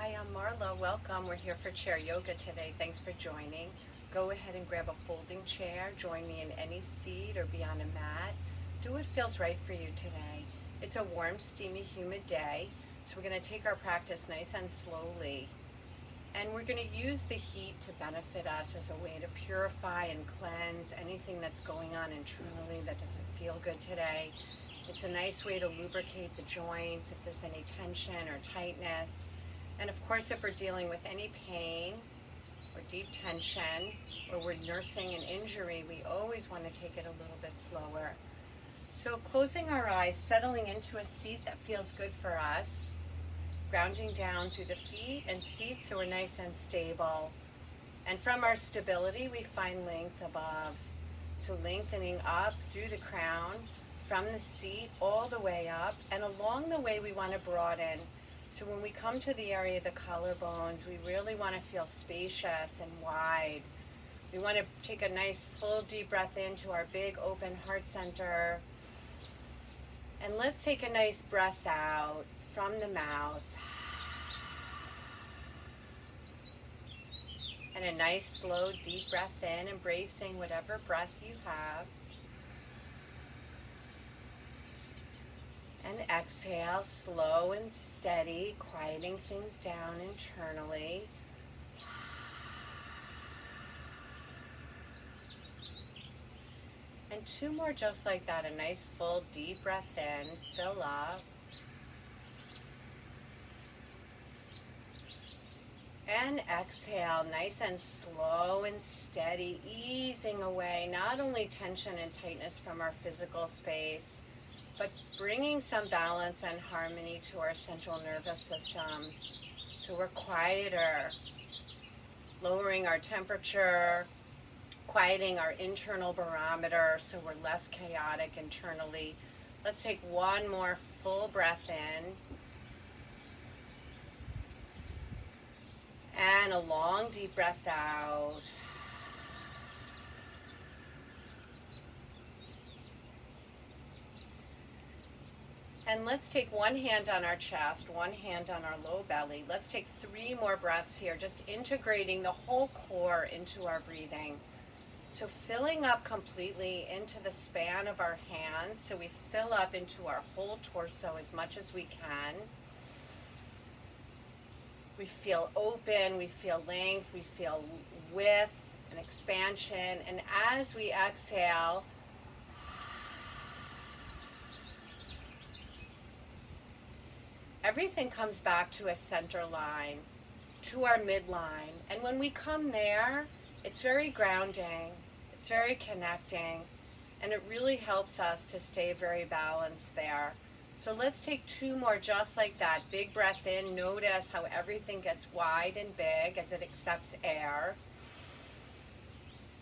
Hi, I'm Marla. Welcome. We're here for chair yoga today. Thanks for joining. Go ahead and grab a folding chair. Join me in any seat or be on a mat. Do what feels right for you today. It's a warm, steamy, humid day, so we're going to take our practice nice and slowly. And we're going to use the heat to benefit us as a way to purify and cleanse anything that's going on internally that doesn't feel good today. It's a nice way to lubricate the joints if there's any tension or tightness. And of course, if we're dealing with any pain or deep tension, or we're nursing an injury, we always want to take it a little bit slower. So closing our eyes, settling into a seat that feels good for us, grounding down through the feet and seat so we're nice and stable. And from our stability, we find length above. So lengthening up through the crown, from the seat all the way up, and along the way we want to broaden. So when we come to the area of the collarbones, we really want to feel spacious and wide. We want to take a nice full deep breath into our big open heart center. And let's take a nice breath out from the mouth. And a nice slow deep breath in, embracing whatever breath you have. And exhale, slow and steady, quieting things down internally. And two more just like that, a nice full deep breath in, fill up. And exhale, nice and slow and steady, easing away not only tension and tightness from our physical space, but bringing some balance and harmony to our central nervous system. So we're quieter, lowering our temperature, quieting our internal barometer so we're less chaotic internally. Let's take one more full breath in. And a long deep breath out. And let's take one hand on our chest, one hand on our low belly. Let's take 3 more breaths here, just integrating the whole core into our breathing. So filling up completely into the span of our hands, so we fill up into our whole torso as much as we can. We feel open, we feel length, we feel width and expansion. And as we exhale, everything comes back to a center line, to our midline. And when we come there, it's very grounding, it's very connecting, and it really helps us to stay very balanced there. So let's take 2 more just like that. Big breath in, notice how everything gets wide and big as it accepts air.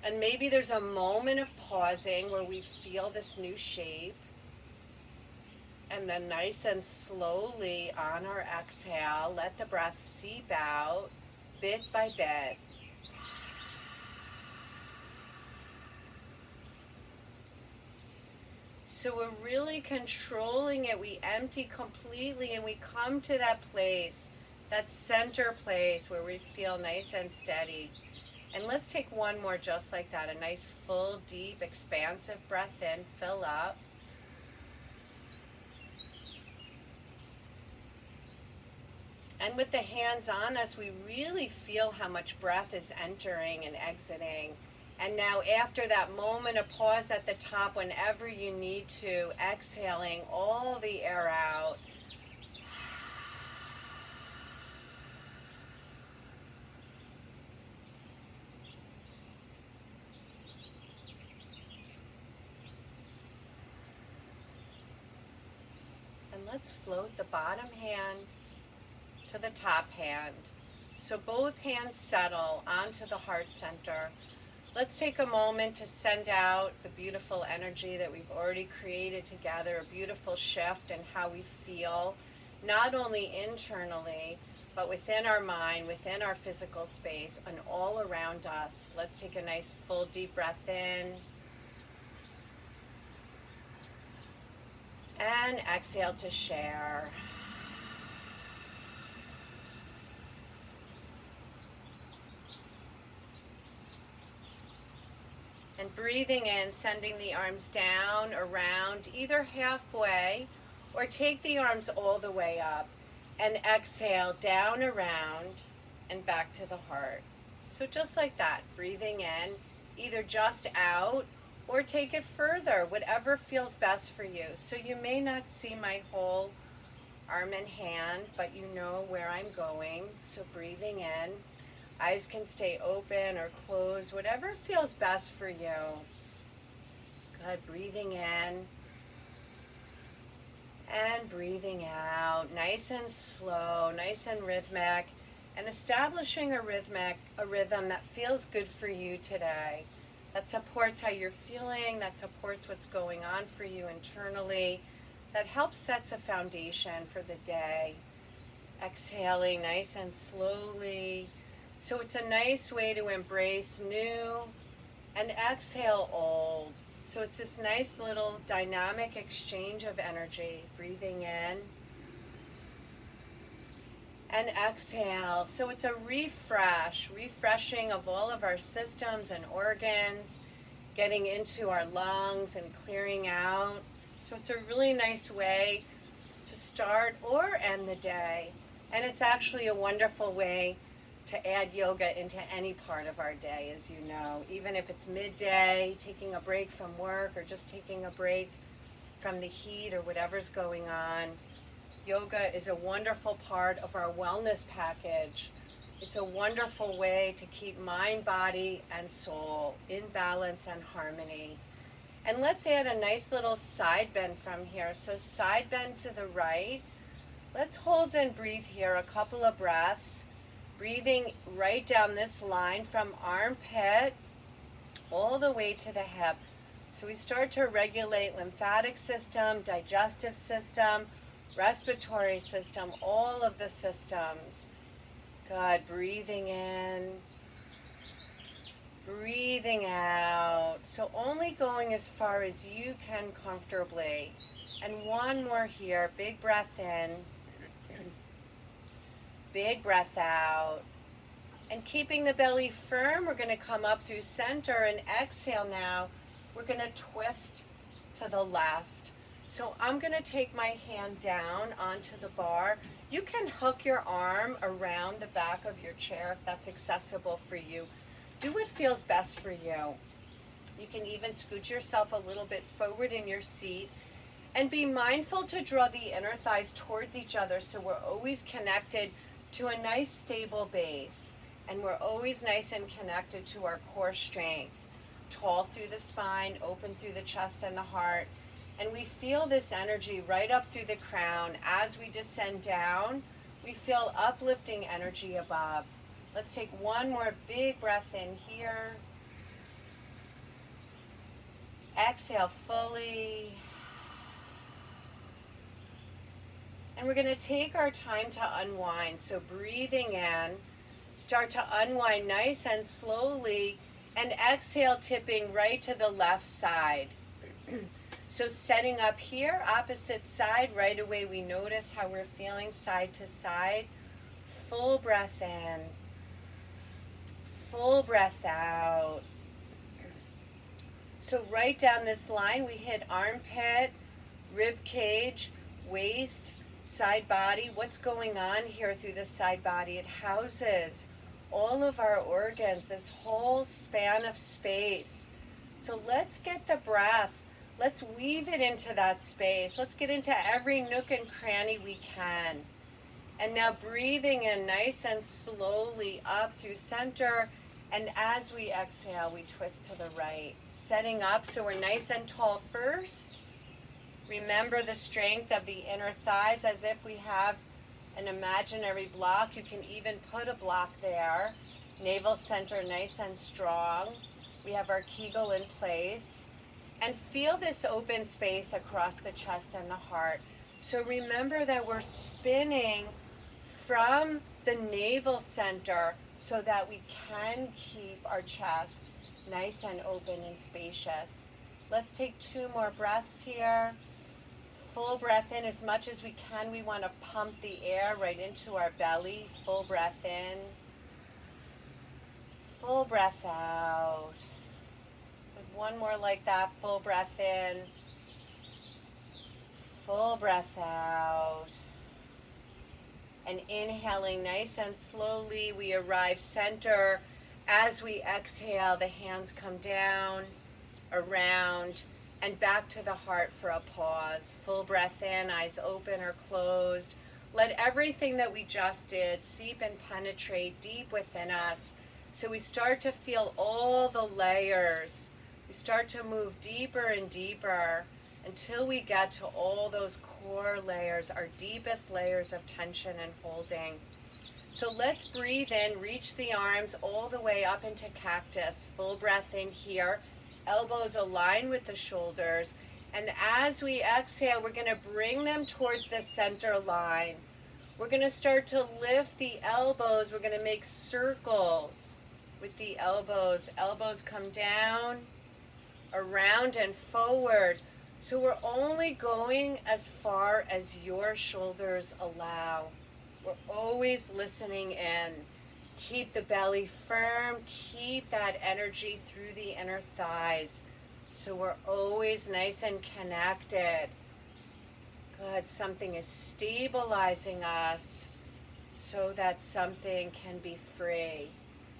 And maybe there's a moment of pausing where we feel this new shape. And then nice and slowly on our exhale, let the breath seep out bit by bit. So we're really controlling it. We empty completely and we come to that place, that center place where we feel nice and steady. And let's take one more just like that, a nice full, deep, expansive breath in, fill up. And with the hands on us, we really feel how much breath is entering and exiting. And now after that moment of pause at the top, whenever you need to, exhaling all the air out. And let's float the bottom hand to the top hand. So both hands settle onto the heart center. Let's take a moment to send out the beautiful energy that we've already created together, a beautiful shift in how we feel, not only internally, but within our mind, within our physical space, and all around us. Let's take a nice full deep breath in. And exhale to share. And breathing in, sending the arms down, around, either halfway, or take the arms all the way up. And exhale, down, around, and back to the heart. So just like that, breathing in, either just out, or take it further, whatever feels best for you. So you may not see my whole arm and hand, but you know where I'm going. So breathing in, eyes can stay open or closed, whatever feels best for you. Good, breathing in and breathing out, nice and slow, nice and rhythmic, and establishing a rhythm that feels good for you today. That supports how you're feeling, that supports what's going on for you internally, that helps sets a foundation for the day. Exhaling nice and slowly. So it's a nice way to embrace new and exhale old. So it's this nice little dynamic exchange of energy. Breathing in and exhale. So it's a refreshing of all of our systems and organs, getting into our lungs and clearing out. So it's a really nice way to start or end the day. And it's actually a wonderful way to add yoga into any part of our day, as you know. Even if it's midday, taking a break from work, or just taking a break from the heat or whatever's going on. Yoga is a wonderful part of our wellness package. It's a wonderful way to keep mind, body, and soul in balance and harmony. And let's add a nice little side bend from here. So side bend to the right. Let's hold and breathe here a couple of breaths. Breathing right down this line from armpit all the way to the hip. So we start to regulate lymphatic system, digestive system, respiratory system, all of the systems. Good. Breathing in, breathing out. So only going as far as you can comfortably. And one more here. Big breath in, big breath out. And keeping the belly firm, we're going to come up through center and exhale now. We're going to twist to the left. So I'm going to take my hand down onto the bar. You can hook your arm around the back of your chair if that's accessible for you. Do what feels best for you. You can even scoot yourself a little bit forward in your seat and be mindful to draw the inner thighs towards each other so we're always connected to a nice stable base, and we're always nice and connected to our core strength. Tall through the spine, open through the chest and the heart. And we feel this energy right up through the crown. As we descend down, we feel uplifting energy above. Let's take one more big breath in here. Exhale fully. And we're going to take our time to unwind. So breathing in, start to unwind nice and slowly, and exhale, tipping right to the left side. So setting up here, opposite side, right away we notice how we're feeling side to side. Full breath in, full breath out. So right down this line, we hit armpit, rib cage, waist, side body. What's going on here through the side body? It houses all of our organs, this whole span of space. So let's get the breath. Let's weave it into that space. Let's get into every nook and cranny we can. And now breathing in nice and slowly up through center. And as we exhale, we twist to the right. Setting up so we're nice and tall first. Remember the strength of the inner thighs as if we have an imaginary block. You can even put a block there. Navel center nice and strong. We have our Kegel in place. And feel this open space across the chest and the heart. So remember that we're spinning from the navel center so that we can keep our chest nice and open and spacious. Let's take 2 more breaths here. Full breath in as much as we can. We want to pump the air right into our belly. Full breath in. Full breath out. One more like that. Full breath in. Full breath out. And inhaling nice and slowly, we arrive center. As we exhale, the hands come down, around, and back to the heart for a pause. Full breath in, eyes open or closed. Let everything that we just did seep and penetrate deep within us. So we start to feel all the layers. We start to move deeper and deeper until we get to all those core layers, our deepest layers of tension and holding. So let's breathe in, reach the arms all the way up into cactus. Full breath in here. Elbows align with the shoulders. And as we exhale, we're going to bring them towards the center line. We're going to start to lift the elbows. We're going to make circles with the elbows. Elbows come down, around and forward. So we're only going as far as your shoulders allow. We're always listening in. Keep the belly firm. Keep that energy through the inner thighs. So we're always nice and connected. Good. Something is stabilizing us so that something can be free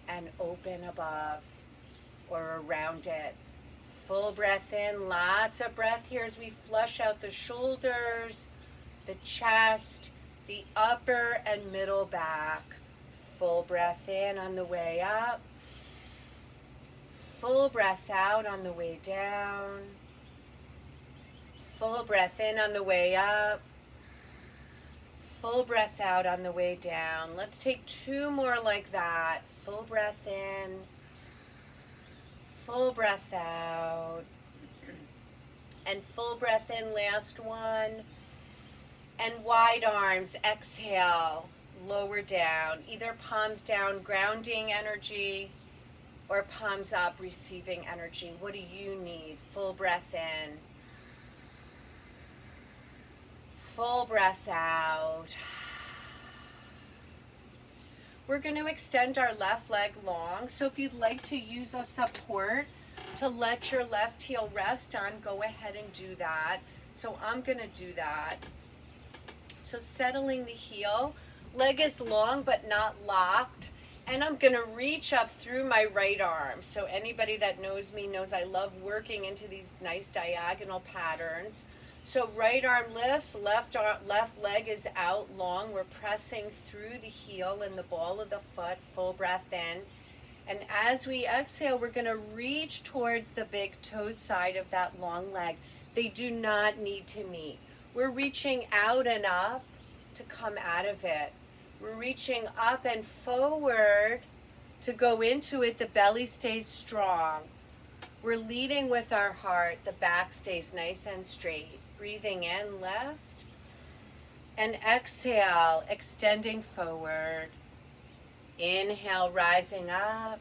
and open above or around it. Full breath in. Lots of breath here as we flush out the shoulders, the chest, the upper and middle back. Full breath in on the way up. Full breath out on the way down. Full breath in on the way up. Full breath out on the way down. Let's take two more like that. Full breath in. Full breath out. And full breath in, last one. And wide arms, exhale, lower down. Either palms down, grounding energy, or palms up, receiving energy. What do you need? Full breath in. Full breath out. We're going to extend our left leg long. So if you'd like to use a support to let your left heel rest on, go ahead and do that. So I'm going to do that. So settling the heel, leg is long but not locked, and I'm going to reach up through my right arm. So anybody that knows me knows I love working into these nice diagonal patterns. So right arm lifts, left leg is out long. We're pressing through the heel and the ball of the foot. Full breath in. And as we exhale, we're going to reach towards the big toe side of that long leg. They do not need to meet. We're reaching out and up to come out of it. We're reaching up and forward to go into it. The belly stays strong. We're leading with our heart. The back stays nice and straight. Breathing in, left. And exhale, extending forward. Inhale, rising up.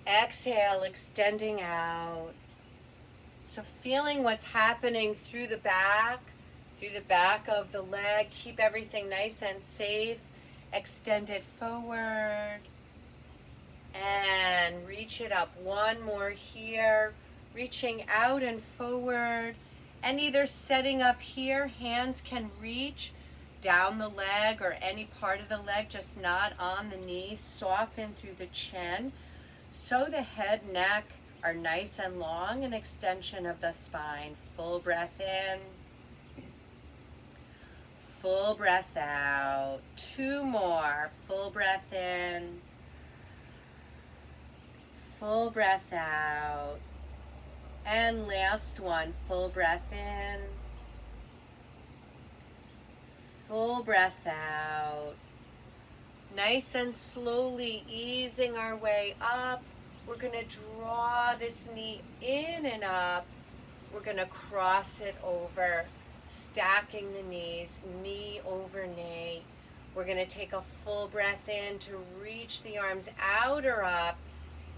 Exhale, extending out. So feeling what's happening through the back of the leg. Keep everything nice and safe. Extend it forward. And reach it up. One more here. Reaching out and forward. And either setting up here, hands can reach down the leg or any part of the leg, just not on the knees. Soften through the chin. So the head, neck are nice and long, an extension of the spine. Full breath in. Full breath out. Two more. Full breath in. Full breath out. And last one. Full breath in. Full breath out. Nice and slowly easing our way up. We're going to draw this knee in and up. We're going to cross it over, stacking the knees, knee over knee. We're going to take a full breath in to reach the arms out or up.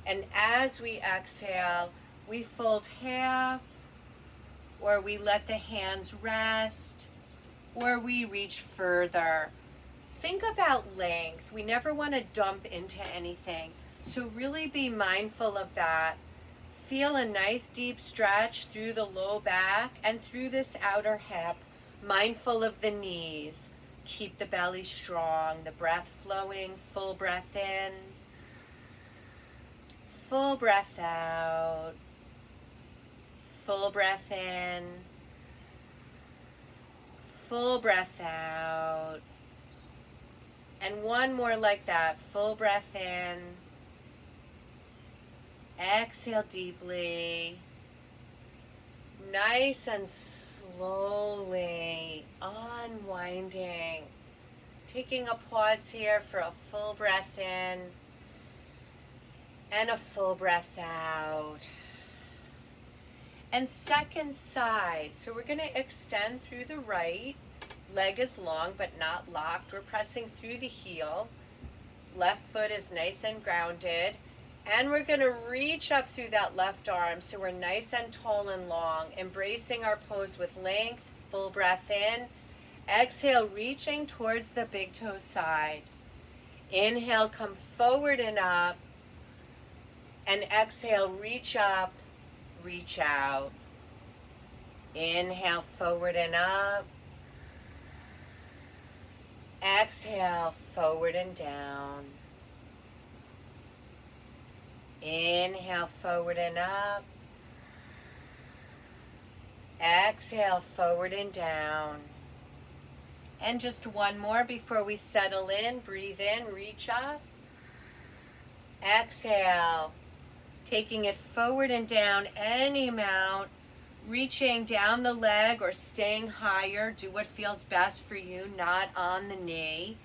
And as we exhale, we fold half, or we let the hands rest, or we reach further. Think about length. We never want to dump into anything. So really be mindful of that. feel a nice deep stretch through the low back and through this outer hip, mindful of the knees. Keep the belly strong, the breath flowing, full breath in, full breath out, full breath in, full breath out. And one more like that, full breath in. Exhale deeply. Nice and slowly unwinding. Taking a pause here for a full breath in and a full breath out. And second side. So we're going to extend through the right. Leg is long but not locked. We're pressing through the heel. Left foot is nice and grounded. And we're going to reach up through that left arm so we're nice and tall and long. Embracing our pose with length. Full breath in. Exhale, reaching towards the big toe side. Inhale, come forward and up. And exhale, reach up, reach out. Inhale, forward and up. Exhale, forward and down. Inhale, forward and up. Exhale, forward and down. And just one more before we settle in. Breathe in, reach up. Exhale, taking it forward and down any amount. Reaching down the leg or staying higher. Do what feels best for you, not on the knee.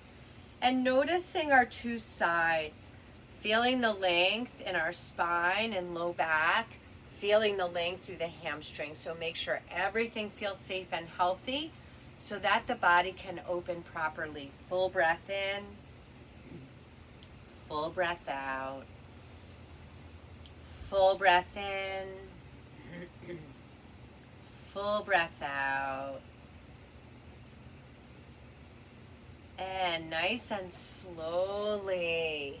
And noticing our two sides. Feeling the length in our spine and low back. Feeling the length through the hamstring. So make sure everything feels safe and healthy so that the body can open properly. Full breath in. Full breath out. Full breath in. Full breath out. And nice and slowly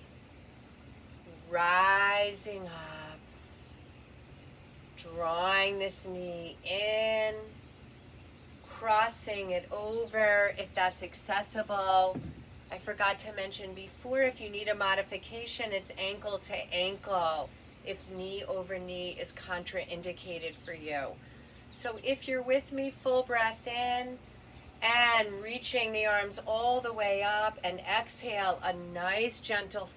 rising up, drawing this knee in, crossing it over if that's accessible. I forgot to mention before, if you need a modification, it's ankle to ankle if knee over knee is contraindicated for you. So if you're with me, full breath in and reaching the arms all the way up, and exhale, a nice gentle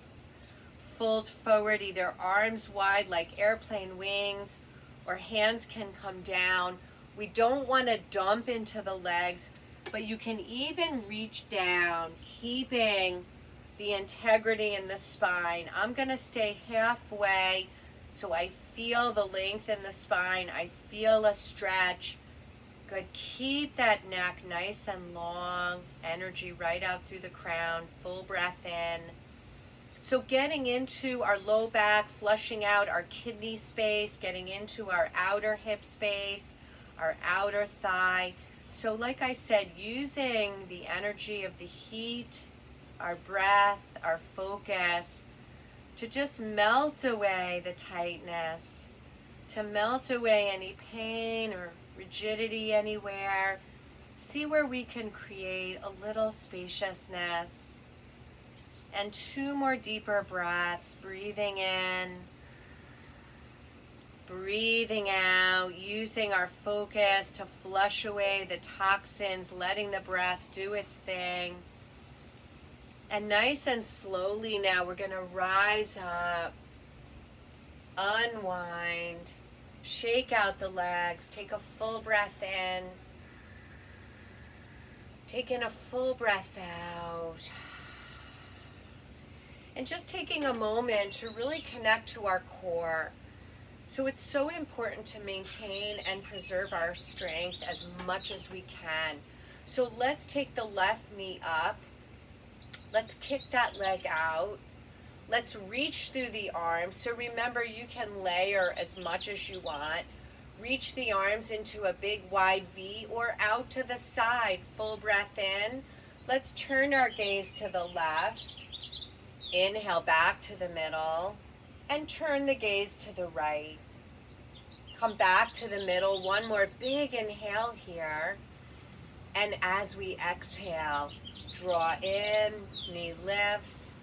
fold forward, either arms wide like airplane wings or hands can come down. We don't want to dump into the legs, but you can even reach down, keeping the integrity in the spine. I'm going to stay halfway so I feel the length in the spine. I feel a stretch. Good. Keep that neck nice and long. Energy right out through the crown. Full breath in. So getting into our low back, flushing out our kidney space, getting into our outer hip space, our outer thigh. So like I said, using the energy of the heat, our breath, our focus, to just melt away the tightness, to melt away any pain or rigidity anywhere. See where we can create a little spaciousness. And two more deeper breaths, breathing in, breathing out, using our focus to flush away the toxins, letting the breath do its thing. And nice and slowly now we're going to rise up, unwind, shake out the legs, take a full breath in, take in a full breath out. And just taking a moment to really connect to our core. So it's so important to maintain and preserve our strength as much as we can. So let's take the left knee up. Let's kick that leg out. Let's reach through the arms. So remember, you can layer as much as you want. Reach the arms into a big wide V or out to the side. Full breath in. Let's turn our gaze to the left. Inhale back to the middle. And turn the gaze to the right. Come back to the middle. One more big inhale here. And as we exhale, draw in, knee lifts,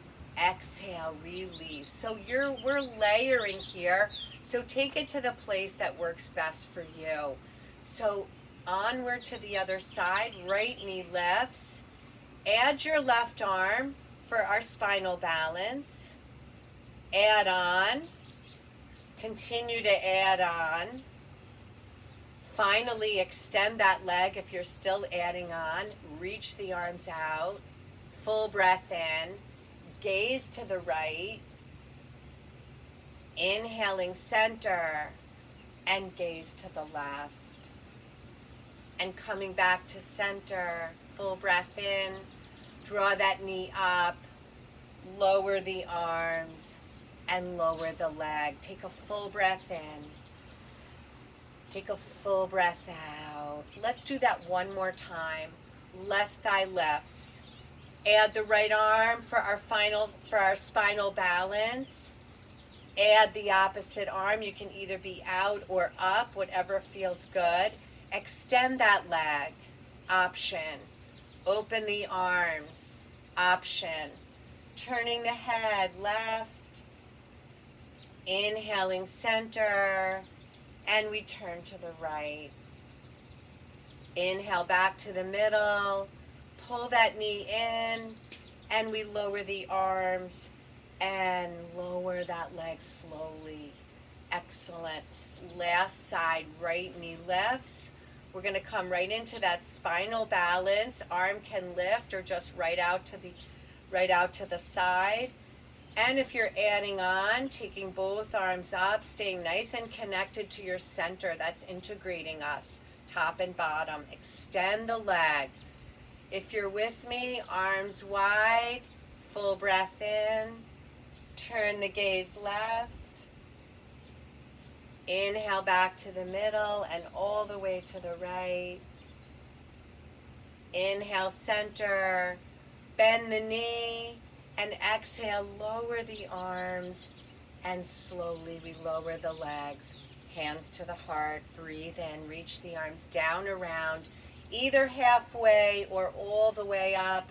exhale, release. So we're layering here. So take it to the place that works best for you. So onward to the other side, right knee lifts. Add your left arm for our spinal balance. Add on. Continue to add on. Finally, extend that leg if you're still adding on. Reach the arms out. Full breath in. Gaze to the right. Inhaling center. And gaze to the left. And coming back to center. Full breath in. Draw that knee up. Lower the arms. And lower the leg. Take a full breath in. Take a full breath out. Let's do that one more time. Left thigh lifts. Add the right arm for our spinal balance. Add the opposite arm. You can either be out or up, whatever feels good. Extend that leg. Option. Open the arms. Option. Turning the head left. Inhaling center. And we turn to the right. Inhale back to the middle. Pull that knee in. And we lower the arms. And lower that leg slowly. Excellent. Last side, right knee lifts. We're going to come right into that spinal balance. Arm can lift or just right out to the side. And if you're adding on, taking both arms up, staying nice and connected to your center. That's integrating us, top and bottom. Extend the leg. If you're with me, arms wide, full breath in. Turn the gaze left. Inhale back to the middle and all the way to the right. Inhale center. Bend the knee. And exhale, lower the arms, and slowly we lower the legs. Hands to the heart, breathe in, reach the arms down around, either halfway or all the way up.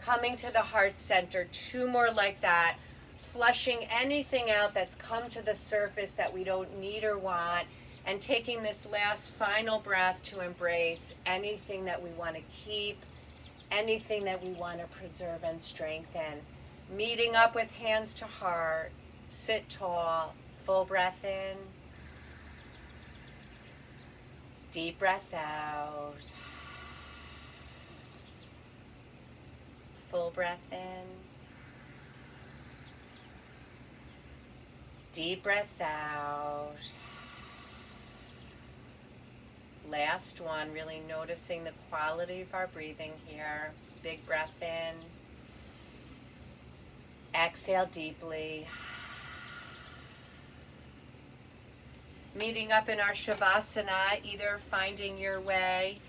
Coming to the heart center, 2 more like that. Flushing anything out that's come to the surface that we don't need or want. And taking this last final breath to embrace anything that we want to keep, anything that we want to preserve and strengthen. Meeting up with hands to heart. Sit tall. Full breath in. Deep breath out. Full breath in. Deep breath out. Last one, really noticing the quality of our breathing here. Big breath in. Exhale deeply. Meeting up in our Shavasana, either finding your way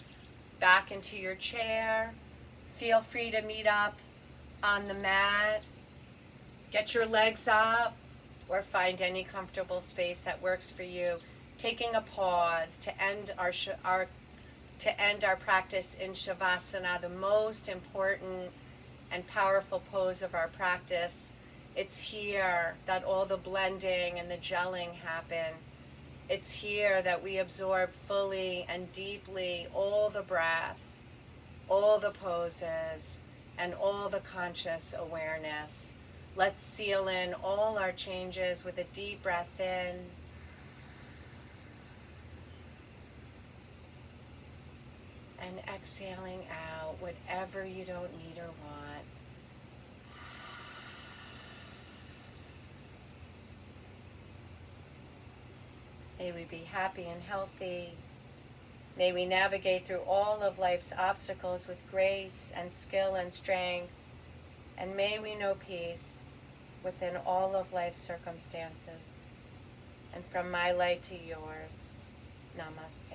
back into your chair. Feel free to meet up on the mat. Get your legs up or find any comfortable space that works for you. Taking a pause to end our practice in Shavasana, the most important and powerful pose of our practice. It's here that all the blending and the gelling happen. It's here that we absorb fully and deeply all the breath, all the poses, and all the conscious awareness. Let's seal in all our changes with a deep breath in. And exhaling out whatever you don't need or want. May we be happy and healthy. May we navigate through all of life's obstacles with grace and skill and strength. And may we know peace within all of life's circumstances. And from my light to yours, namaste.